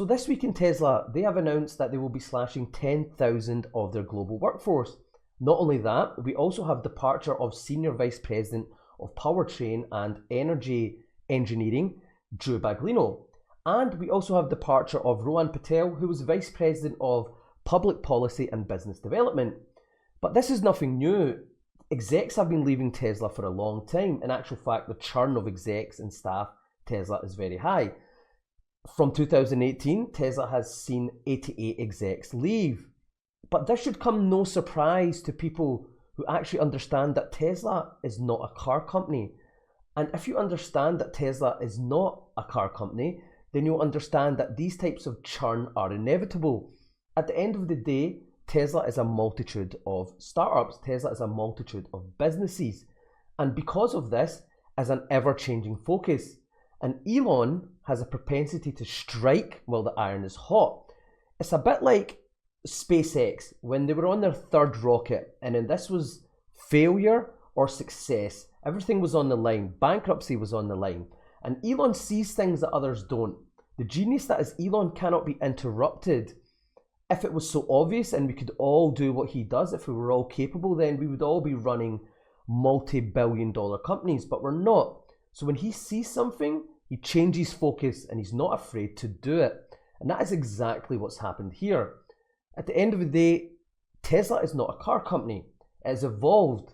So this week in Tesla, they have announced that they will be slashing 10,000 of their global workforce. Not only that, we also have departure of Senior Vice President of Powertrain and Energy Engineering, Drew Baglino. And we also have departure of Rohan Patel, who was Vice President of Public Policy and Business Development. But this is nothing new. Execs have been leaving Tesla for a long time. In actual fact, the churn of execs and staff Tesla is very high. From 2018, Tesla has seen 88 execs leave. But this should come no surprise to people who actually understand that Tesla is not a car company. And if you understand that Tesla is not a car company, then you'll understand that these types of churn are inevitable. At the end of the day, Tesla is a multitude of startups. Tesla is a multitude of businesses. And because of this, is an ever-changing focus. And Elon has a propensity to strike while the iron is hot. It's a bit like SpaceX when they were on their third rocket, and then this was failure or success. Everything was on the line. Bankruptcy was on the line. And Elon sees things that others don't. The genius that is Elon cannot be interrupted. If it was so obvious and we could all do what he does, if we were all capable, then we would all be running multi-billion-dollar companies, but we're not. So when he sees something, he changes focus and he's not afraid to do it. And that is exactly what's happened here. At the end of the day, Tesla is not a car company. It has evolved.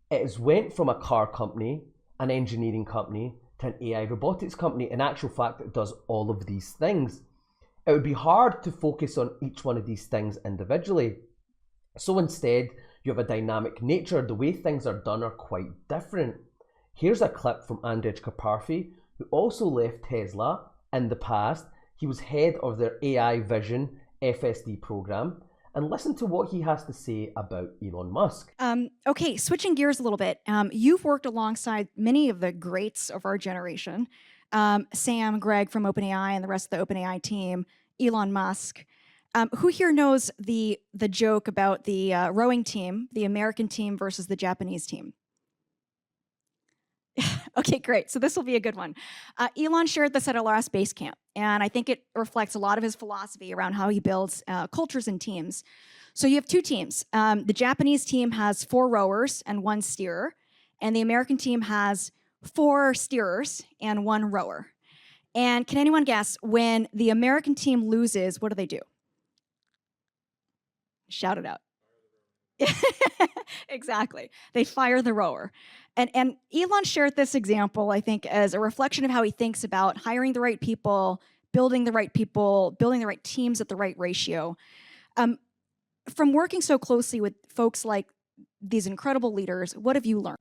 It has went from a car company, an engineering company, to an AI robotics company. In actual fact, it does all of these things. It would be hard to focus on each one of these things individually. So instead, you have a dynamic nature. The way things are done are quite different. Here's a clip from Andrej Karpathy, who also left Tesla in the past. He was head of their AI Vision FSD program. And listen to what he has to say about Elon Musk. Okay, switching gears a little bit. You've worked alongside many of the greats of our generation. Sam, Greg from OpenAI and the rest of the OpenAI team, Elon Musk. Who here knows the joke about the rowing team, the American team versus the Japanese team? Okay, great. So this will be a good one. Elon shared this at our last base camp, and I think it reflects a lot of his philosophy around how he builds cultures and teams. So you have two teams. The Japanese team has 4 rowers and 1 steerer, and the American team has 4 steerers and 1 rower. And can anyone guess, when the American team loses, what do? Shout it out. Exactly. They fire the rower. And Elon shared this example, I think, as a reflection of how he thinks about hiring the right people, building the right teams at the right ratio. From working so closely with folks like these incredible leaders, what have you learned?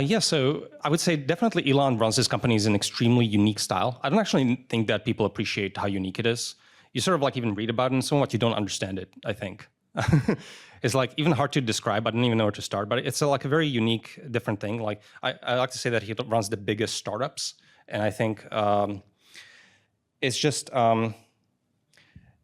Yeah, so I would say definitely Elon runs his companies in an extremely unique style. I don't actually think that people appreciate how unique it is. You sort of like even read about it and so much, you don't understand it, I think. It's like even hard to describe. I don't even know where to start, but it's like a very unique, different thing. Like I like to say that he runs the biggest startups. And I think it's just, I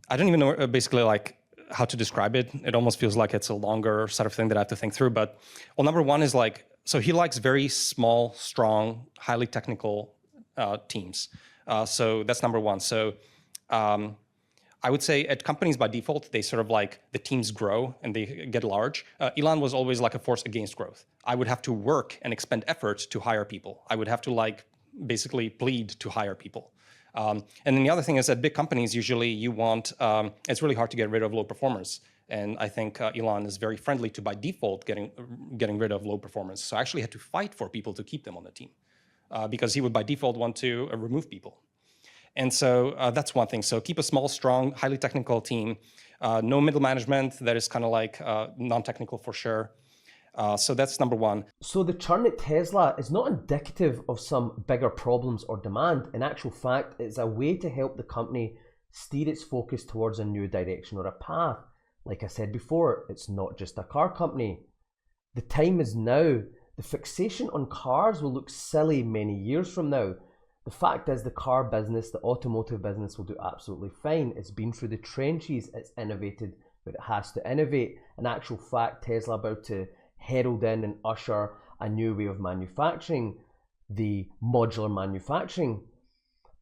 don't even know basically like how to describe it. It almost feels like it's a longer sort of thing that I have to think through. But well, number one is like, so he likes very small, strong, highly technical teams. So that's number one. So I would say at companies by default, they sort of like the teams grow and they get large. Elon was always like a force against growth. I would have to work and expend effort to hire people. I would have to like basically plead to hire people. And then the other thing is that big companies, usually you want, it's really hard to get rid of low performers. And I think Elon is very friendly to by default getting rid of low performers. So I actually had to fight for people to keep them on the team because he would by default want to remove people. And so that's one thing. So keep a small, strong, highly technical team. No middle management that is kind of like non-technical for sure. So that's number one. So the churn at Tesla is not indicative of some bigger problems or demand. In actual fact, it's a way to help the company steer its focus towards a new direction or a path. Like I said before, it's not just a car company. The time is now. The fixation on cars will look silly many years from now. The fact is the car business, the automotive business will do absolutely fine. It's been through the trenches, it's innovated, but it has to innovate. In actual fact, Tesla about to herald in and usher a new way of manufacturing, the modular manufacturing.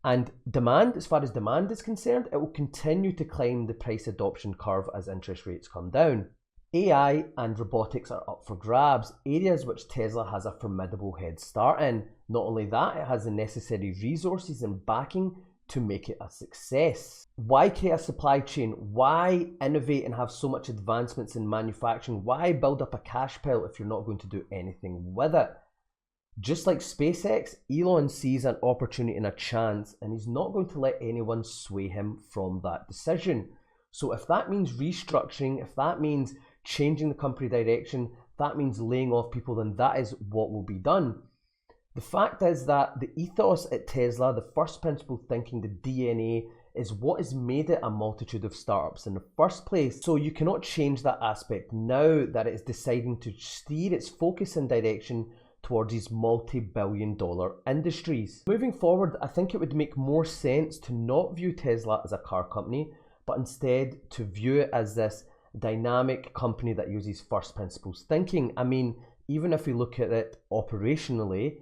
And demand, as far as demand is concerned, it will continue to climb the price adoption curve as interest rates come down. AI and robotics are up for grabs, areas which Tesla has a formidable head start in. Not only that, it has the necessary resources and backing to make it a success. Why create a supply chain? Why innovate and have so much advancements in manufacturing? Why build up a cash pile if you're not going to do anything with it? Just like SpaceX, Elon sees an opportunity and a chance, and he's not going to let anyone sway him from that decision. So if that means restructuring, if that means changing the company direction, if that means laying off people, then that is what will be done. The fact is that the ethos at Tesla, the first principle thinking, the DNA, is what has made it a multitude of startups in the first place. So you cannot change that aspect now that it is deciding to steer its focus and direction towards these multi-billion-dollar industries. Moving forward, I think it would make more sense to not view Tesla as a car company, but instead to view it as this dynamic company that uses first principles thinking. I mean, even if we look at it operationally,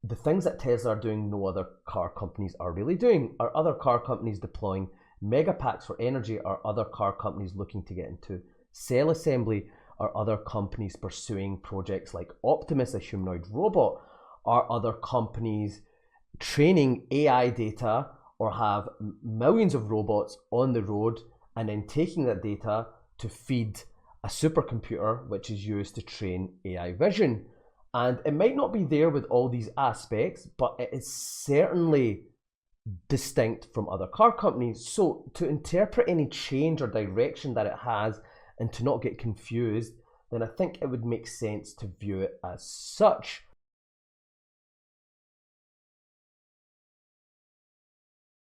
the things that Tesla are doing, no other car companies are really doing. Are other car companies deploying mega packs for energy? Are other car companies looking to get into cell assembly? Are other companies pursuing projects like Optimus, a humanoid robot? Are other companies training AI data or have millions of robots on the road and then taking that data to feed a supercomputer which is used to train AI vision? And it might not be there with all these aspects, but it is certainly distinct from other car companies. So to interpret any change or direction that it has and to not get confused, then I think it would make sense to view it as such.